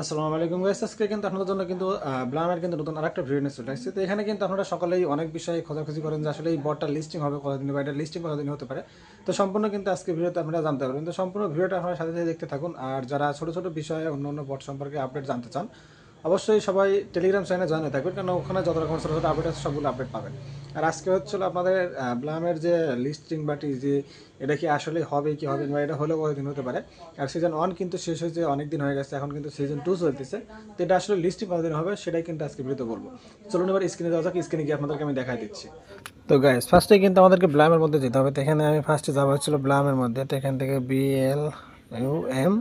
আসসালামু আলাইকুম গাইস, আজকে কিন্তু আপনাদের জন্য কিন্তু ব্লামের কিন্তু নতুন আরেকটা ভিডিও নিয়ে চলে আসছে। তো এখানে কিন্তু আপনারা সকলেই অনেক বিষয়ে খোঁজাখুঁজি করেন যে আসলে এই বটটা লিস্টিং হবে কতদিন বা এটা লিস্টিং কতদিন হতে পারে। তো সম্পূর্ণ কিন্তু আজকে ভিডিওতে আপনারা জানতে পারবেন। তো সম্পূর্ণ ভিডিওটা আপনারা সাথে সাথে দেখতে থাকুন। আর যারা ছোট ছোট বিষয়ে অন্য অন্য বট সম্পর্কে আপডেট জানতে চান, অবশ্যই সবাই টেলিগ্রাম চ্যানেলে জয়েন হয়ে থাকবেন, কারণ ওখানে যত রকম ছোটো ছোটো আপডেট আছে সবগুলো আপডেট পাবেন। আর আজকে হচ্ছিল আপনাদের ব্লামের যে লিস্টিং বাটি যে এটা কি আসলে হবে কি হবে না, এটা হলেও কতদিন হতে পারে। আর সিজন 1 কিন্তু শেষ হয়েছে অনেক দিন হয়ে গেছে, এখন কিন্তু সিজন 2 চলতেছে। তো এটা আসলে লিস্টিং কতদিন হবে সেটাই কিন্তু আজকে ভিডিওতে বলবো। চলুন এবার স্ক্রিনে যাওয়া যাক, স্ক্রিনে গিয়ে আপনাদেরকে আমি দেখাই দিচ্ছি। তো গাইস, ফার্স্টে কিন্তু আমাদেরকে ব্লামের মধ্যে যেতে হবে। তো এখানে আমি ফার্স্টে যাবো হচ্ছিল ব্লামের মধ্যে। তো এখান থেকে BLUM,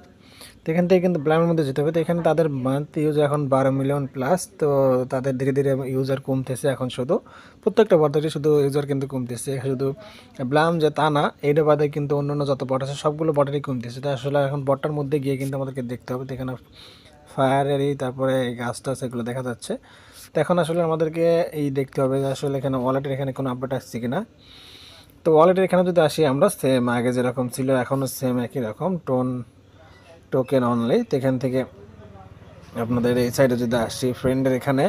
তো এখান থেকে কিন্তু ব্লামের মধ্যে যেতে হবে। তো এখানে তাদের মান্থ ইউজ এখন 12 মিলিয়ন প্লাস। তো তাদের ধীরে ধীরে ইউজার কমতেছে এখন, শুধু প্রত্যেকটা বছরই শুধু ইউজার কিন্তু কমতেছে। শুধু ব্লাম যে তা না, এইটা বাদে কিন্তু অন্যান্য যত বট আছে সবগুলো বটেরই কমতেছে। তো আসলে এখন বটটার মধ্যে গিয়ে কিন্তু আমাদেরকে দেখতে হবে। তো এখানে ফায়ারেরই তারপরে এই গাছটা আছে, এগুলো দেখা যাচ্ছে। তো এখন আসলে আমাদেরকে এই দেখতে হবে যে আসলে এখানে ওয়ালেটের এখানে কোনো আপডেট আসছে কিনা। তো ওয়ালেটের এখানে যদি আসি আমরা, সেম আগে যেরকম ছিল এখনও সেম একই রকম টোকেন অনলি। তো এখান থেকে আপনাদের এই সাইডে যদি আসি ফ্রেন্ডের এখানে,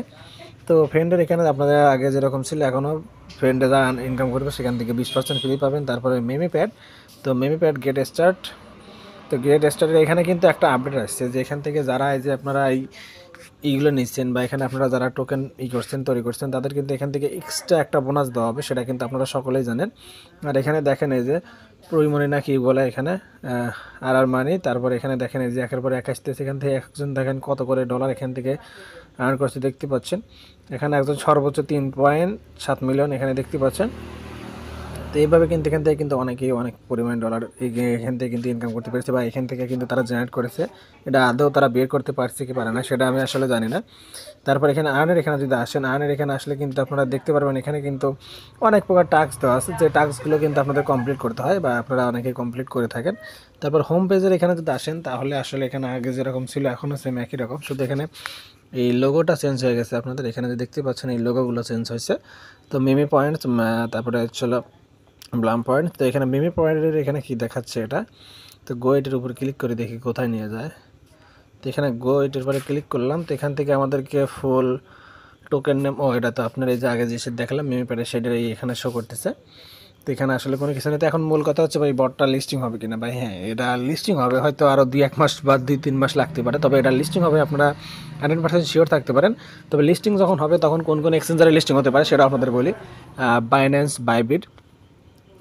তো ফ্রেন্ডের এখানে আপনাদের আগে যেরকম ছিল এখনও ফ্রেন্ডে যা ইনকাম করবে সেখান থেকে 20% ফ্রি পাবেন। তারপরে মেমি প্যাড, তো মেমি প্যাড গেট স্টার্ট। তো গেট স্টার্টের এখানে কিন্তু একটা আপডেট আসছে যে এখান থেকে যারা এই যে আপনারা এইগুলো নিচ্ছেন বা এখানে আপনারা যারা টোকেন করছেন তৈরি করছেন তাদের কিন্তু এখান থেকে এক্সট্রা একটা বোনাস দেওয়া হবে, সেটা কিন্তু আপনারা সকলেই জানেন। আর এখানে দেখেন এই যে প্রইমনি না কি বলে এখানে মানি, তারপর এখানে দেখেন এই যে একের পর এক আসতেছে। এখান থেকে একজন দেখেন কত করে ডলার এখান থেকে আর্ন করছে দেখতে পাচ্ছেন। এখানে একজন সর্বোচ্চ 3.7 মিলিয়ন এখানে দেখতে পাচ্ছেন। তো এইভাবে কিন্তু এখান থেকে কিন্তু অনেকেই অনেক পরিমাণ ডলার এখান থেকে কিন্তু ইনকাম করতে পেরেছে বা এখান থেকে কিন্তু তারা জেনারেট করেছে। এটা আদৌ তারা বের করতে পারছে কি পারে না সেটা আমি আসলে জানি না। তারপর এখানে আর্নের এখানে যদি আসেন, আর্নের এখানে আসলে কিন্তু আপনারা দেখতে পারবেন এখানে কিন্তু অনেক প্রকার টাস্ক দেওয়া আছে, যে টাস্কগুলো কিন্তু আপনাদের কমপ্লিট করতে হয় বা আপনারা অনেকেই কমপ্লিট করে থাকেন। তারপর হোম পেজের এখানে যদি আসেন তাহলে আসলে এখানে আগে যেরকম ছিল এখনও সেম একই রকম, শুধু এখানে এই লোগোটা চেঞ্জ হয়ে গেছে। আপনাদের এখানে যে দেখতে পাচ্ছেন এই লোগোগুলো চেঞ্জ হয়েছে। তো মিমি পয়েন্ট, তারপরে হচ্ছিল ব্লাম পয়েন্ট। তো এখানে মিমি পয়েন্টের এখানে কি দেখাচ্ছে এটা, তো গো এটার উপর ক্লিক করে দেখি কোথায় নিয়ে যায়। তো এখানে গো এটার পরে ক্লিক করলাম। তো এখান থেকে আমাদেরকে ফুল টোকেন নেম, ও এটা তো আপনার এই যে আগে যে দেখালাম মিমি প্যাডের সেটার এই এখানে শো করতেছে। তো এখানে আসলে কোনো কিছু নেই। তো এখন মূল কথা হচ্ছে ভাই বটটা লিস্টিং হবে কিনা। ভাই হ্যাঁ, এটা লিস্টিং হবে, হয়তো আরও 2-1 মাস বা 2-3 মাস লাগতে পারে, তবে এটা লিস্টিং হবে, আপনারা 100% শিওর থাকতে পারেন। তবে লিস্টিং যখন হবে তখন কোন কোন এক্সচেঞ্জারে লিস্টিং হতে পারে সেটা আপনাদের বলি। বাইন্যান্স, বাইবিট,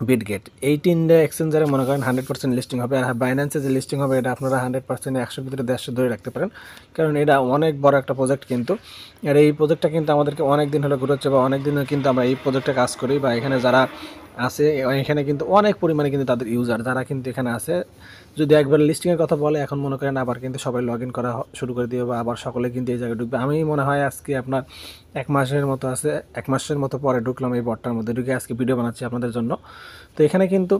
বিটগেট, এই তিনটে এক্সচেঞ্জারে মনে করেন 100% লিস্টিং হবে। আর বাইন্যান্সে যে লিস্টিং হবে এটা আপনারা 100% 100 ভিতরে 150 ধরে রাখতে পারেন, কারণ এটা অনেক বড় একটা প্রজেক্ট কিন্তু। আর এই প্রজেক্টটা কিন্তু আমাদেরকে অনেক দিন হলে ঘুরোচ্ছে বা অনেক দিন কিন্তু আমরা এই প্রজেক্টে কাজ করি, বা এখানে যারা আছে এখানে কিন্তু অনেক পরিমাণে কিন্তু তাদের ইউজার যারা কিন্তু এখানে আছে, যদি একবার লিস্টিংয়ের কথা বলে এখন মনে করেন আবার কিন্তু সবাই লগ ইন করা শুরু করে দিবে বা আবার সকলে কিন্তু এই জায়গায় ঢুকবে। আমি মনে হয় আজকে আপনার 1 মাসের মতো আছে, 1 মাসের মতো পরে ঢুকলাম এই বটটার মধ্যে, ঢুকে আজকে ভিডিও বানাচ্ছি আপনাদের জন্য। তো এখানে কিন্তু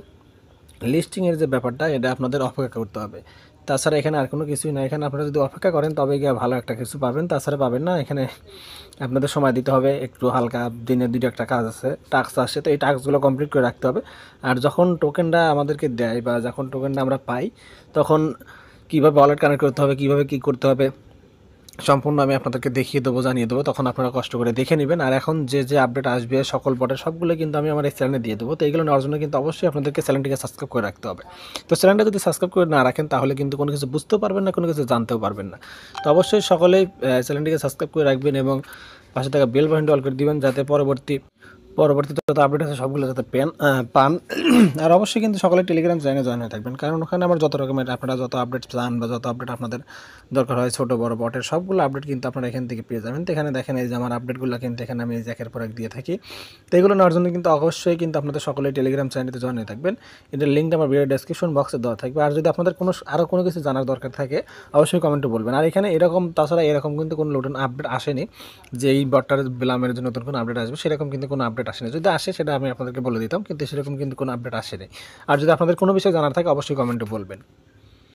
লিস্টিংয়ের যে ব্যাপারটা এটা আপনাদের অপেক্ষা করতে হবে, তাছাড়া এখানে আর কোনো কিছুই না। এখানে আপনারা যদি অপেক্ষা করেন তবে গিয়ে ভালো একটা কিছু পাবেন, তাছাড়া পাবেন না। এখানে আপনাদের সময় দিতে হবে, একটু হালকা দিনে 2-1টা কাজ আছে, টাস্ক আসছে, তো এই টাস্কগুলো কমপ্লিট করে রাখতে হবে। আর যখন টোকেনটা আমাদেরকে দেয় বা যখন টোকেনটা আমরা পাই তখন কীভাবে ওয়ালেট কানেক্ট করতে হবে, কীভাবে কী করতে হবে সম্পূর্ণ আমি আপনাদেরকে দেখিয়ে দেবো, জানিয়ে দেবো, তখন আপনারা কষ্ট করে দেখে নেবেন। আর এখন যে যে আপডেট আসবে সকল বটের সবগুলো কিন্তু আমি আমার এই চ্যানেলে দিয়ে দেবো। তো এইগুলো নেওয়ার জন্য কিন্তু অবশ্যই আপনাদেরকে চ্যানেলটিকে সাবস্ক্রাইব করে রাখতে হবে। তো চ্যানেলটা যদি সাবস্ক্রাইব করে না রাখেন তাহলে কিন্তু কোনো কিছু বুঝতেও পারবেন না, কোনো কিছু জানতেও পারবেন না। তো অবশ্যই সকলেই চ্যানেলটিকে সাবস্ক্রাইব করে রাখবেন এবং পাশে থাকা বেল বাটনটি অল করে দিবেন, যাতে পরবর্তীতে যত আপডেট আছে সবগুলো যাতে পান। আর অবশ্যই কিন্তু সকলে টেলিগ্রাম চ্যানেলে জয়েন হয়ে থাকবেন, কারণ ওখানে আমার যত রকমের আপনারা যত আপডেট চান বা যত আপডেট আপনাদের দরকার হয় ছোটো বড় বটের সবগুলো আপডেট কিন্তু আপনারা এখান থেকে পেয়ে যাবেন। তো এখানে দেখেন এই যে আমার আপডেটগুলো কিন্তু এখানে আমি এই যে একের পর এক দিয়ে থাকি। তো এগুলো নেওয়ার জন্য কিন্তু অবশ্যই কিন্তু আপনাদের সকলেই টেলিগ্রাম চ্যানেলটিতে জয়েন হয়ে থাকবেন। এটার লিঙ্কটা আমার ভিডিও ডেসক্রিপশন বক্সে দেওয়া থাকবে। আর যদি আপনাদের আরও কোনো কিছু জানার দরকার থাকে অবশ্যই কমেন্টে বলবেন। আর এখানে এরকম তাছাড়া এরকম কিন্তু কোনো নতুন আপডেট আসেনি যে এই বটটার ব্লামের জন্য নতুন কোনো আপডেট আসবে, সেরকম কিন্তু কোনো আপডেট আসেনি। যদি আসে সেটা আমি আপনাদেরকে বলে দিতাম, কিন্তু সেরকম কিন্তু কোনো আপডেট আসেনি। আর যদি আপনাদের কোনো বিষয় জানার থাকে অবশ্যই কমেন্টে বলবেন।